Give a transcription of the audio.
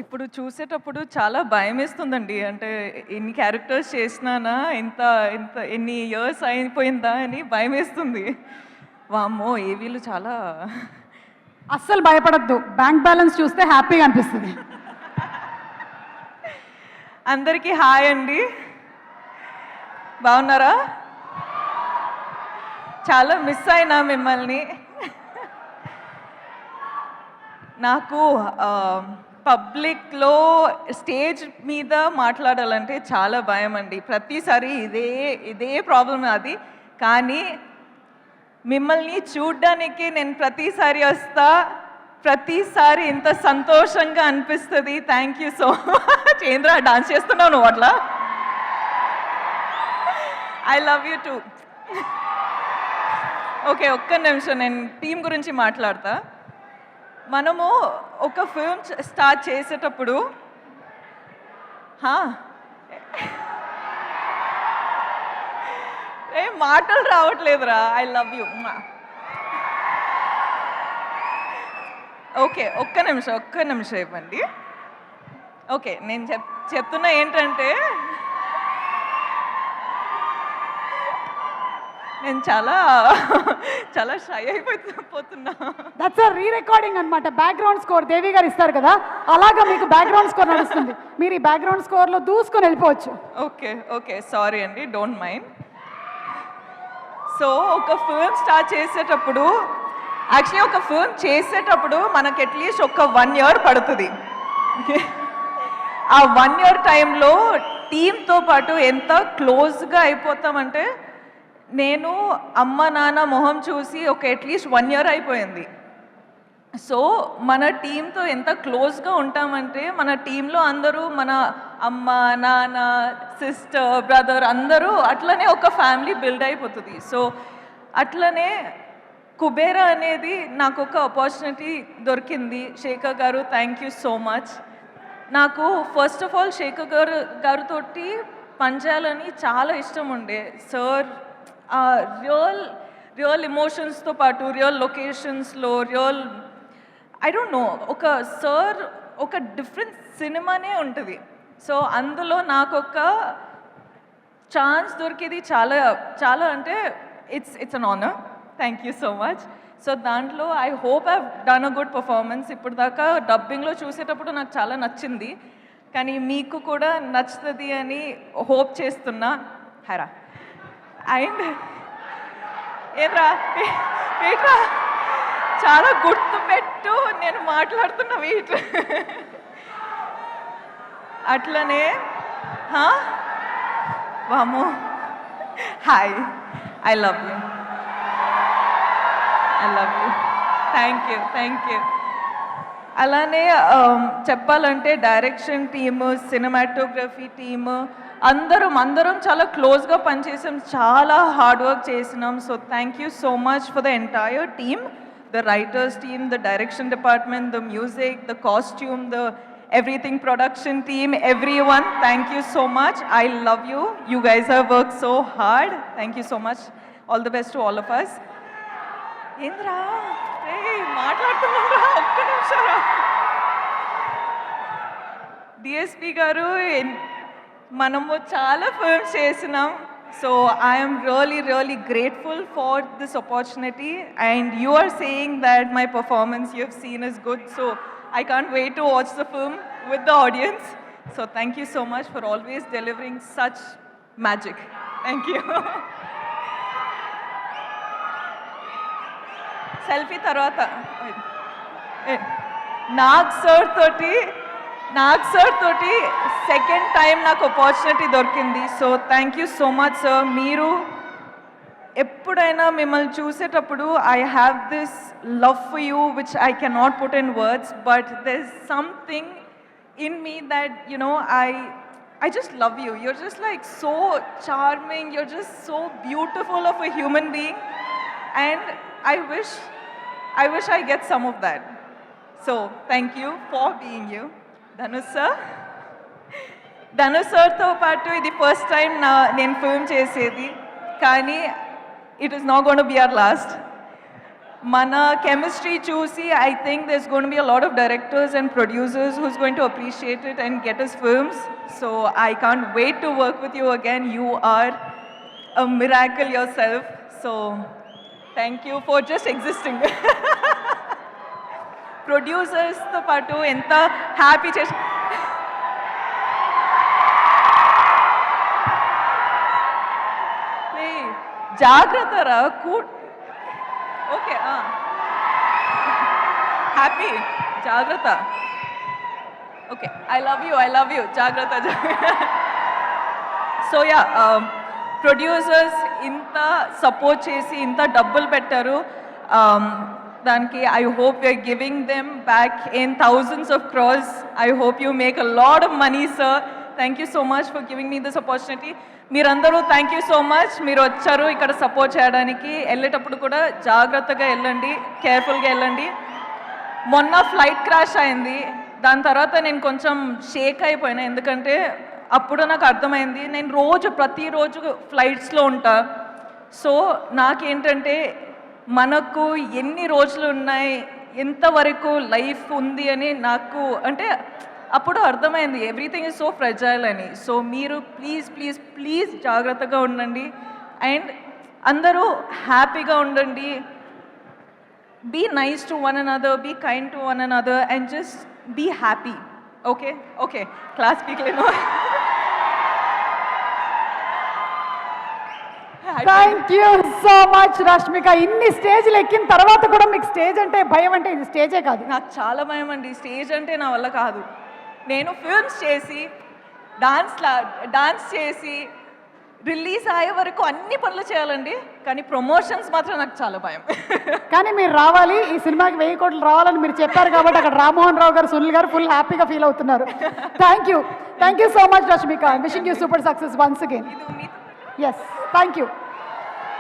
ఇప్పుడు చూసేటప్పుడు చాలా భయమేస్తుందండి. అంటే ఎన్ని క్యారెక్టర్స్ చేసినానా, ఇంత ఇంత ఎన్ని ఇయర్స్ అయిపోయిందా అని భయమేస్తుంది. వామ్మో! ఏవీలు చాలా అస్సలు భయపడొద్దు. బ్యాంక్ బ్యాలెన్స్ చూస్తే హ్యాపీగా అనిపిస్తుంది. అందరికీ హాయ్ అండి. బాగున్నారా? చాలా మిస్ అయినా మిమ్మల్ని. నాకు పబ్లిక్లో స్టేజ్ మీద మాట్లాడాలంటే చాలా భయం అండి. ప్రతిసారి ఇదే ప్రాబ్లం అది. కానీ మిమ్మల్ని చూడ్డానికి నేను ప్రతిసారి వస్తా. ప్రతిసారి ఇంత సంతోషంగా అనిపిస్తుంది. Thank you so much. ఏంద్రా డాన్స్ చేస్తున్నావు నువ్వు అట్లా? I love you two. Okay, ఒక్క నిమిషం నేను టీం గురించి మాట్లాడతా. మనము ఒక ఫిల్మ్ స్టార్ట్ చేసేటప్పుడు ఏం మాటలు రావట్లేదురా. I love you. ఓకే, ఒక్క నిమిషం ఇవ్వండి. ఓకే, నేను చెప్తున్నా ఏంటంటే నేను చాలా షై అయిపోతున్నా. దట్స్ అ రీ రికార్డింగ్ అన్నమాట. బ్యాక్గ్రౌండ్ స్కోర్ దేవి గారు ఇస్తారు కదా, అలాగా మీకు బ్యాక్గ్రౌండ్ స్కోర్ నడుస్తుంది. మీరు ఈ బ్యాక్గ్రౌండ్ స్కోర్లో దూసుకొని వెళ్ళిపోవచ్చు. ఓకే సారీ అండి, డోంట్ మైండ్. సో ఒక ఫిల్మ్ స్టార్ట్ చేసేటప్పుడు మనకి అట్లీస్ట్ ఒక 1 year పడుతుంది. ఆ 1 year టైంలో టీంతో పాటు ఎంత క్లోజ్గా అయిపోతామంటే, నేను అమ్మ నాన్న మొహం చూసి అట్లీస్ట్ 1 year అయిపోయింది. సో మన టీంతో ఎంత క్లోజ్గా ఉంటామంటే, మన టీంలో అందరూ మన అమ్మ నాన్న సిస్టర్ బ్రదర్ అందరూ అట్లనే ఒక ఫ్యామిలీ బిల్డ్ అయిపోతుంది. సో అట్లనే కుబేరా అనేది నాకు ఒక ఆపర్చునిటీ దొరికింది. శేఖర్ గారు, థ్యాంక్ యూ సో మచ్. నాకు ఫస్ట్ ఆఫ్ ఆల్ శేఖర్ గారితో పనిచేయాలని చాలా ఇష్టం ఉండే. సార్ రియల్ ఎమోషన్స్తో పాటు రియల్ లొకేషన్స్లో ఐ డోంట్ నో, ఒక డిఫరెంట్ సినిమానే ఉంటుంది. సో అందులో నాకు ఒక ఛాన్స్ దొరికేది చాలా అంటే it's an honour. Thank you so much. So దాంట్లో I hope I've done a good performance. ఇప్పుడు దాకా డబ్బింగ్లో చూసేటప్పుడు నాకు చాలా నచ్చింది, కానీ మీకు కూడా నచ్చుతుంది అని హోప్ చేస్తున్నా. హరా అండ్ ఏంట్రా చాలా గుర్తుపెట్టు, నేను మాట్లాడుతున్న వెయిట్. అట్లనే వాము hi, I love you. Thank you. అలానే చెప్పాలంటే డైరెక్షన్ టీమ్, సినిమాటోగ్రఫీ టీమ్ అందరం చాలా క్లోజ్గా పనిచేసాం, చాలా హార్డ్ వర్క్ చేసినాం. So thank you so much for the entire team, the writers team, the direction department, the music, the costume, the everything production team, everyone, thank you so much. I love you. You guys have worked so hard. Thank you so much. All the best to all of us. Indra, hey, మాట్లాడుతున్నారా? ఒక్క నిమిషం. DSP గారు, మనము చాలా films చేసినాం. So I am really grateful for this opportunity, and you are saying that my performance you have seen is good. So I can't wait to watch the film with the audience. So thank you so much for always delivering such magic. Thank you. Selfie tarvata Nag sir తోటి second time నాకు opportunity దొరికింది. So thank you so much sir. మీరు ఎప్పుడైనా మిమ్మల్ని చూసేటప్పుడు I have this love for you which I cannot put in words, but there is something in me that I just love you. You're just like so charming. You're just so beautiful of a human being, and I wish I get some of that. So thank you for being you. Dhanush సార్తో పాటు ఇది first time నేను film చేసేది, కానీ it is not going to be our last. Mana chemistry చూసి I think there's going to be a lot of directors and producers who's going to appreciate it and get us films. So I can't wait to work with you again. You are a miracle yourself. So thank you for just existing. Producers తో పాటు ఎంత happy చేసి జాగ్రత్త రా okay happy జాగ్రత్త okay I love you జాగ్రత్త so ya producers ఇంత support చేసి ఇంత డబ్బులు పెట్టారు దానికి I hope you're giving them back in thousands of crores I hope you make a lot of money sir thank you so much for giving me this opportunity మీరందరూ thank you so much మీరు వచ్చారు ఇక్కడ support చేయడానికి వెళ్ళేటప్పుడు కూడా జాగ్రత్తగా వెళ్ళండి కేర్ఫుల్గా వెళ్ళండి మొన్న ఫ్లైట్ క్రాష్ అయింది దాని తర్వాత నేను కొంచెం షేక్ అయిపోయినా ఎందుకంటే అప్పుడు నాకు అర్థమైంది నేను ప్రతిరోజు ఫ్లైట్స్లో ఉంటా సో నాకేంటంటే మనకు ఎన్ని రోజులు ఉన్నాయి ఎంతవరకు లైఫ్ ఉంది అని నాకు అంటే అప్పుడు అర్థమైంది ఎవ్రీథింగ్ ఇస్ సో ఫ్రెజైల్ అని సో మీరు ప్లీజ్ జాగ్రత్తగా ఉండండి అండ్ అందరూ హ్యాపీగా ఉండండి be nice to one another be kind to one another and just be happy okay class పీక్లేను thank you so much Rashmika ఇన్ని స్టేజ్లు ఎక్కిన తర్వాత కూడా మీకు స్టేజ్ అంటే భయం అంటే ఇది స్టేజే కాదు నాకు చాలా భయం అండి స్టేజ్ అంటే నా వల్ల కాదు నేను ఫిల్మ్స్ చేసి డాన్స్ చేసి రిలీజ్ అయ్యే వరకు అన్ని పనులు చేయాలండి కానీ ప్రమోషన్స్ మాత్రం నాకు చాలా భయం కానీ మీరు రావాలి ఈ సినిమాకి 1000 కోట్లు రావాలని మీరు చెప్పారు కాబట్టి అక్కడ రామ్మోహన్ రావు గారు సునీల్ గారు ఫుల్ హ్యాపీగా ఫీల్ అవుతున్నారు thank you so much Rashmika wishing you super success once again yes thank you